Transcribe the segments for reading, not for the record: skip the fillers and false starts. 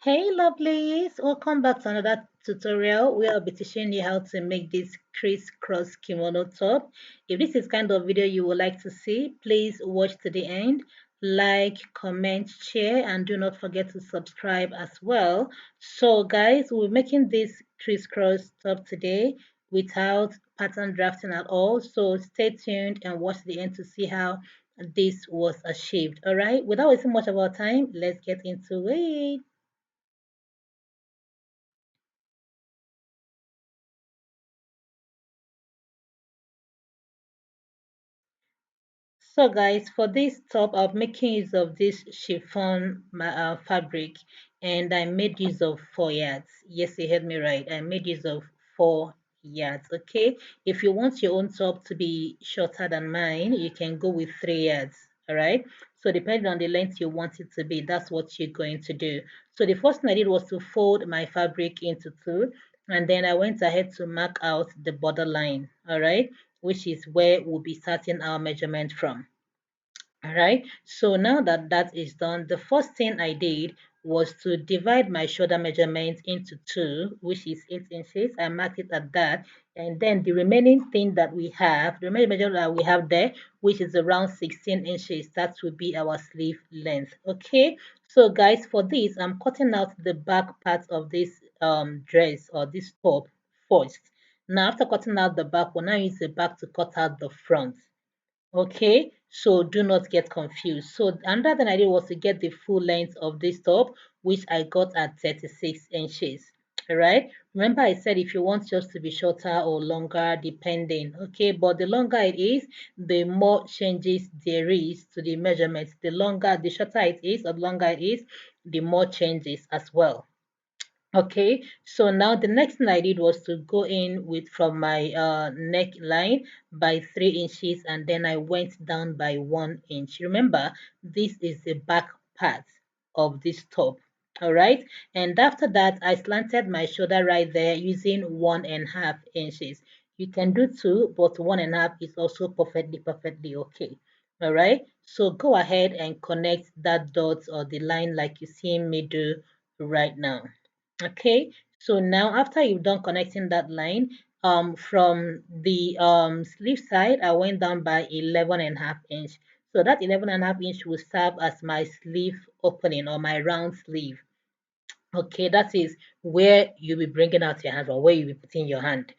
Hey lovelies, welcome back to another tutorial where I'll be teaching you how to make this crisscross kimono top. If this is kind of video you would like to see, please watch to the end, like, comment, share, and do not forget to subscribe as well. So guys, we're making this crisscross top today without pattern drafting at all, so stay tuned and watch the end to see how this was achieved. All right, without wasting much of our time, let's get into it. So guys, for this top, I'm making use of this chiffon fabric, and I made use of 4 yards. Yes, you heard me right. I made use of 4 yards. Okay. If you want your own top to be shorter than mine, you can go with 3 yards. All right. So depending on the length you want it to be, that's what you're going to do. So the first thing I did was to fold my fabric into two, and then I went ahead to mark out the border line. All right, which is where we'll be starting our measurement from. All right, so now that that is done, the first thing I did was to divide my shoulder measurement into two, which is 8 inches. I marked it at that, and then the remaining thing that we have, the remaining measurement that we have there, which is around 16 inches, that will be our sleeve length. Okay, so guys, for this, I'm cutting out the back part of this dress or this top first. Now, after cutting out the back, we'll now use the back to cut out the front. Okay, so do not get confused. So another thing I did was to get the full length of this top, which I got at 36 inches. All right, remember I said if you want yours to be shorter or longer depending. Okay, but the longer it is, the more changes there is to the measurements. The longer, the shorter it is, or the longer it is, the more changes as well. Okay, so now the next thing I did was to go in with from my neckline by 3 inches, and then I went down by 1 inch. Remember, this is the back part of this top. All right, and after that, I slanted my shoulder right there using 1.5 inches. You can do two, but 1.5 is also perfectly okay. All right, so go ahead and connect that dot or the line like you see me do right now. Okay, so now after you've done connecting that line, from the sleeve side, I went down by 11.5 inch. So that 11.5 inch will serve as my sleeve opening or my round sleeve. Okay, that is where you'll be bringing out your hand or where you'll be putting your hand.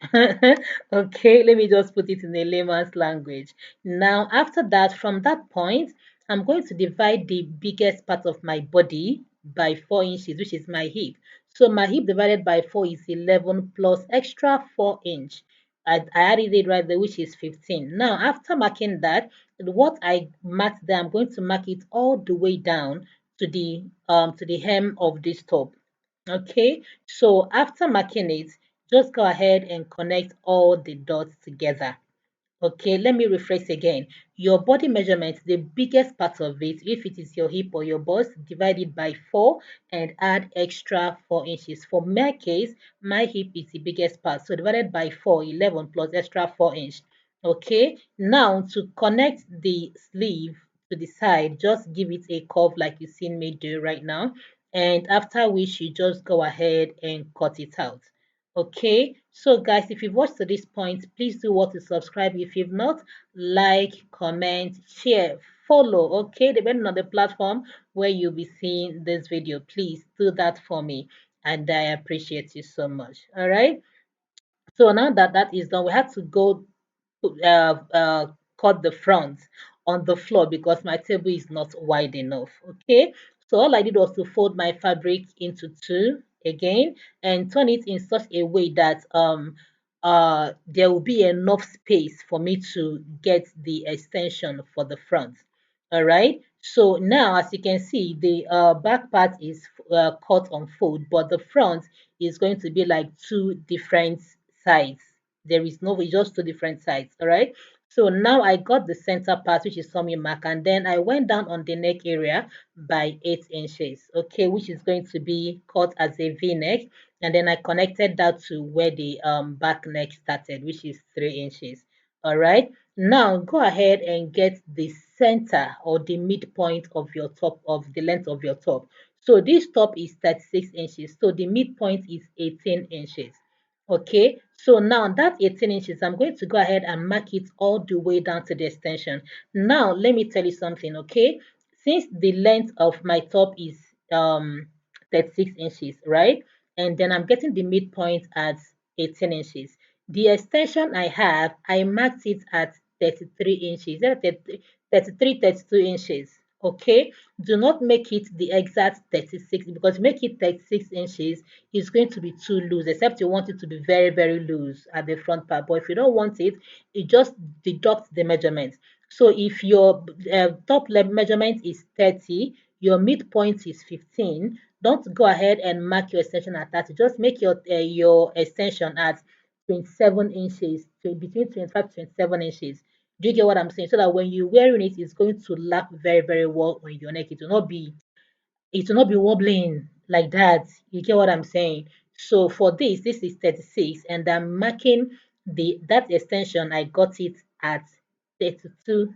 Okay, let me just put it in a layman's language. Now, after that, from that point, I'm going to divide the biggest part of my body by 4 inches, which is my hip. So my hip divided by 4 is 11 plus extra 4 inch. I added it right there, which is 15. Now, after marking that, what I marked there, I'm going to mark it all the way down to the hem of this top. Okay, so after marking it, just go ahead and connect all the dots together. Okay, let me rephrase again. Your body measurement, the biggest part of it, if it is your hip or your bust, divide it by 4 and add extra 4 inches. For my case, my hip is the biggest part. So divided by 4, 11 plus extra 4 inch. Okay, now to connect the sleeve to the side, just give it a curve like you seen me do right now. And after which you just go ahead and cut it out. Okay, so guys, if you've watched to this point, please do what to subscribe. If you've not, like, comment, share, follow. Okay, depending on the platform where you'll be seeing this video, please do that for me, and I appreciate you so much. All right, so now that that is done, we have to go uh, uh, cut the front on the floor because my table is not wide enough. Okay, so all I did was to fold my fabric into two again and turn it in such a way that there will be enough space for me to get the extension for the front. All right, so now as you can see, the back part is cut on fold, but the front is going to be like two different sides. There is no, it's just two different sides. All right, so now I got the center part, which is sewing mark, and then I went down on the neck area by 8 inches. Okay, which is going to be cut as a v-neck, and then I connected that to where the back neck started, which is 3 inches. All right, now go ahead and get the center or the midpoint of your top, of the length of your top. So this top is 36 inches. So the midpoint is 18 inches. Okay, so now that 18 inches, I'm going to go ahead and mark it all the way down to the extension. Now, let me tell you something, okay? Since the length of my top is 36 inches, right? And then I'm getting the midpoint at 18 inches. The extension I have, I marked it at 33 inches, 33, 32 inches. Okay, do not make it the exact 36 because make it 36 inches is going to be too loose, except you want it to be very, very loose at the front part. But if you don't want it, it just deduct the measurement. So if your top measurement is 30, your midpoint is 15, don't go ahead and mark your extension at 30. Just make your extension at 27 inches, between 25 to 27 inches. Do you get what I'm saying? So that when you're wearing it, it's going to lap very, very well on your neck. It will not be wobbling like that. You get what I'm saying? So for this is 36, and I'm marking that extension. I got it at 32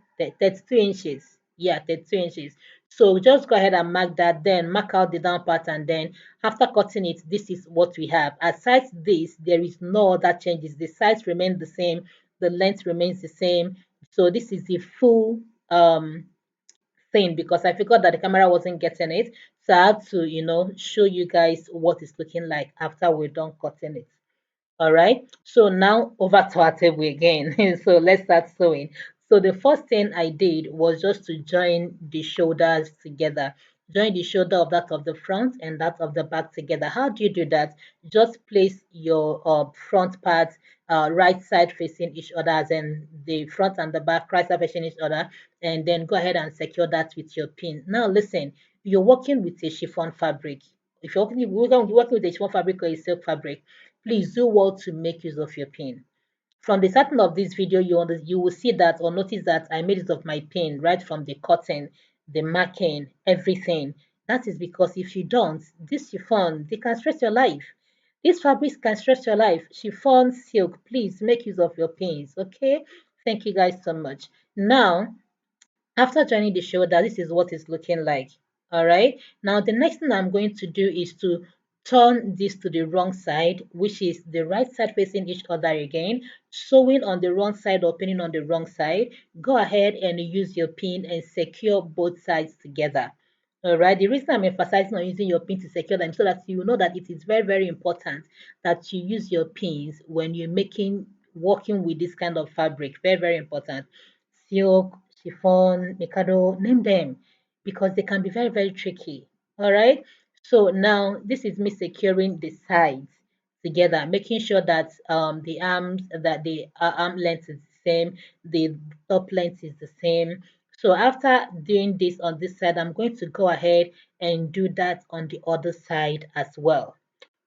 inches. Yeah, 32 inches. So just go ahead and mark that, then mark out the down part, and then after cutting it, this is what we have. Aside this, there is no other changes. The size remains the same, the length remains the same. So this is the full thing because I forgot that the camera wasn't getting it. So I had to, show you guys what it's looking like after we're done cutting it. All right, so now over to our table again. So let's start sewing. So the first thing I did was just to join the shoulders together. Join the shoulder of that of the front and that of the back together. How do you do that? Just place your front part right side facing each other, as in the front and the back right side facing each other, and then go ahead and secure that with your pin. Now listen, you're working with a chiffon fabric. If you're working with a chiffon fabric or a silk fabric, please do well to make use of your pin. From the starting of this video, you will see that or notice that I made use of my pin right from the cutting, the marking, everything. That is because if you don't, this chiffon, they can stress your life. These fabrics can stress your life. Chiffon, silk, please make use of your pins, okay? Thank you guys so much. Now, after joining the shoulder, this is what it's looking like. All right. Now, the next thing I'm going to do is to turn this to the wrong side, which is the right side facing each other again. Sewing on the wrong side or pinning on the wrong side. Go ahead and use your pin and secure both sides together. All right. The reason I'm emphasizing on using your pin to secure them so that you know that it is very, very important that you use your pins when you're working with this kind of fabric. Very, very important. Silk, chiffon, mikado, name them because they can be very, very tricky. All right. So now this is me securing the sides together, making sure that the arm length is the same, the top length is the same. So after doing this on this side, I'm going to go ahead and do that on the other side as well.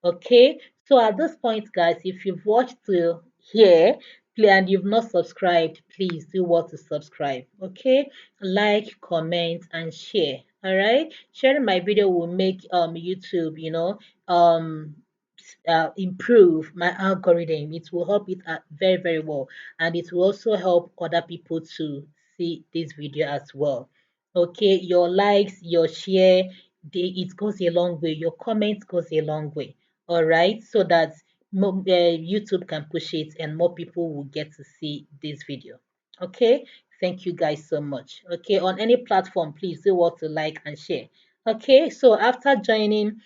Okay, so at this point, guys, if you've watched till here and you've not subscribed, please do what to subscribe. Okay, like, comment, and share. All right, sharing my video will make YouTube, improve my algorithm. It will help it very, very well, and it will also help other people to see this video as well. Okay, your likes, your share, it goes a long way. Your comments goes a long way. All right, so that YouTube can push it and more people will get to see this video. Okay, thank you guys so much. Okay, on any platform, please do what to like and share. Okay, so after joining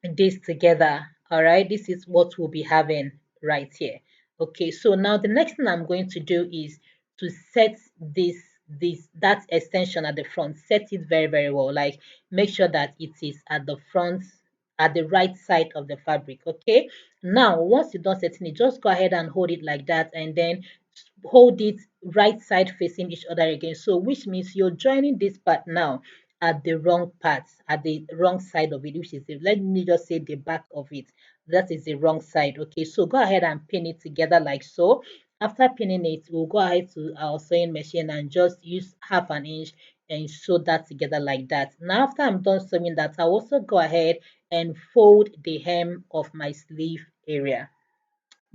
this together, all right, this is what we'll be having right here. Okay, so now the next thing I'm going to do is to set that extension at the front. Set it very, very well, like make sure that it is at the front, at the right side of the fabric. Okay, now once you're done setting it, just go ahead and hold it like that, and then hold it right side facing each other again. So which means you're joining this part now at the wrong part, at the wrong side of it, which is let me just say the back of it. That is the wrong side. Okay, so go ahead and pin it together like so. After pinning it, we'll go ahead to our sewing machine and just use half an inch and sew that together like that. Now after I'm done sewing that, I'll also go ahead and fold the hem of my sleeve area.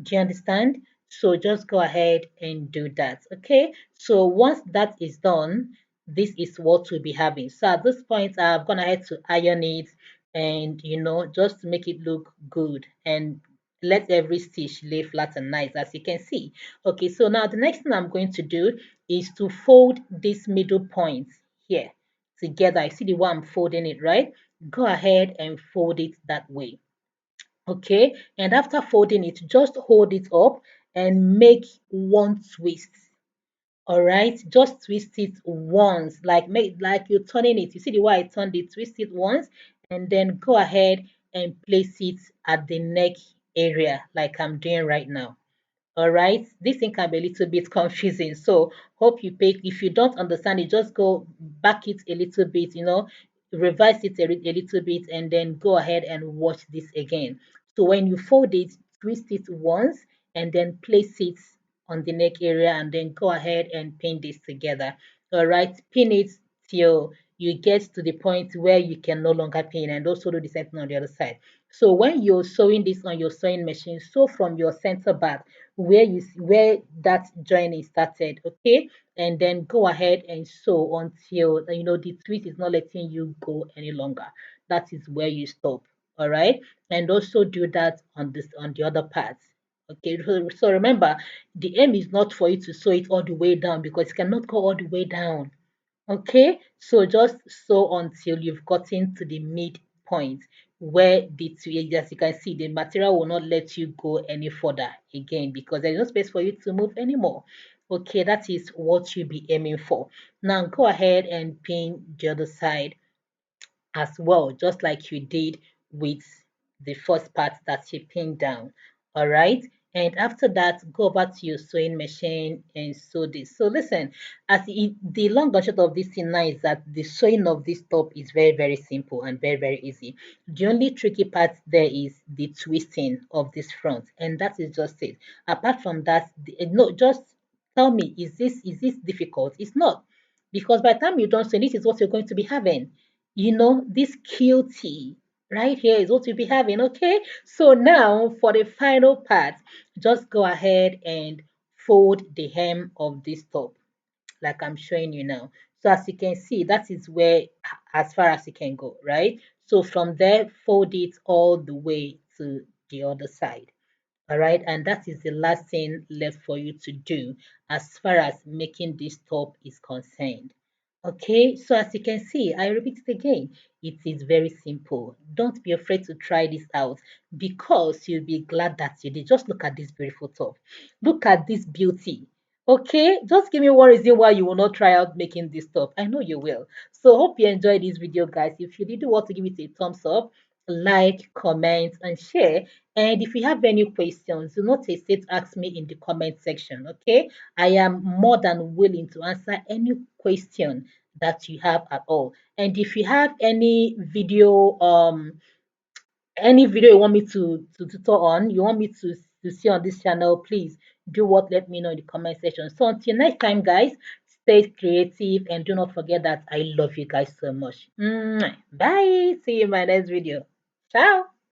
Do you understand? So just go ahead and do that. Okay, so once that is done, this is what we'll be having. So at this point, I've gone ahead to iron it, and just to make it look good, and let every stitch lay flat and nice, as you can see. Okay, so now the next thing I'm going to do is to fold this middle point here together. I see the way I'm folding it, right? Go ahead and fold it that way. Okay, and after folding it, just hold it up and make one twist. All right, just twist it once, like make like you're turning it. You see the way I turned it, twist it once, and then go ahead and place it at the neck area like I'm doing right now. All right, this thing can be a little bit confusing, so hope you pay. If you don't understand it, just go back it a little bit, revise it a little bit, and then go ahead and watch this again. So when you fold it, twist it once, and then place it on the neck area, and then go ahead and pin this together. All right, pin it till you get to the point where you can no longer pin, and also do the same thing on the other side. So when you're sewing this on your sewing machine, sew from your center back where that joining started, okay, and then go ahead and sew until the twist is not letting you go any longer. That is where you stop. All right, and also do that on the other part. Okay, so remember, the aim is not for you to sew it all the way down, because it cannot go all the way down. Okay, so just sew until you've gotten to the midpoint where as you can see, the material will not let you go any further again, because there's no space for you to move anymore. Okay, that is what you'll be aiming for. Now go ahead and pin the other side as well, just like you did with the first part that you pinned down. All right. And after that, go back to your sewing machine and sew this. So listen, the long and short of this thing now is that the sewing of this top is very, very simple and very, very easy. The only tricky part there is the twisting of this front, and that is just it. Apart from that, no, just tell me, is this difficult? It's not, because by the time you're done sewing, this is what you're going to be having. This cutie right here is what you'll be having. Okay, so now for the final part, just go ahead and fold the hem of this top like I'm showing you now. So as you can see, that is where as far as you can go, right? So from there, fold it all the way to the other side. All right, and that is the last thing left for you to do as far as making this top is concerned. Okay, so as you can see, I repeat it again, it is very simple. Don't be afraid to try this out, because you'll be glad that you did. Just look at this beautiful top. Look at this beauty. Okay, just give me one reason why you will not try out making this top. I know you will. So hope you enjoyed this video, guys. If you did want to give it a thumbs up, like, comment, and share. And if you have any questions, do not hesitate to ask me in the comment section. Okay, I am more than willing to answer any question that you have at all. And if you have any video you want me to tutor on, you want me to see on this channel, please do what let me know in the comment section. So until next time, guys, stay creative and do not forget that I love you guys so much. Bye. See you in my next video. Ciao.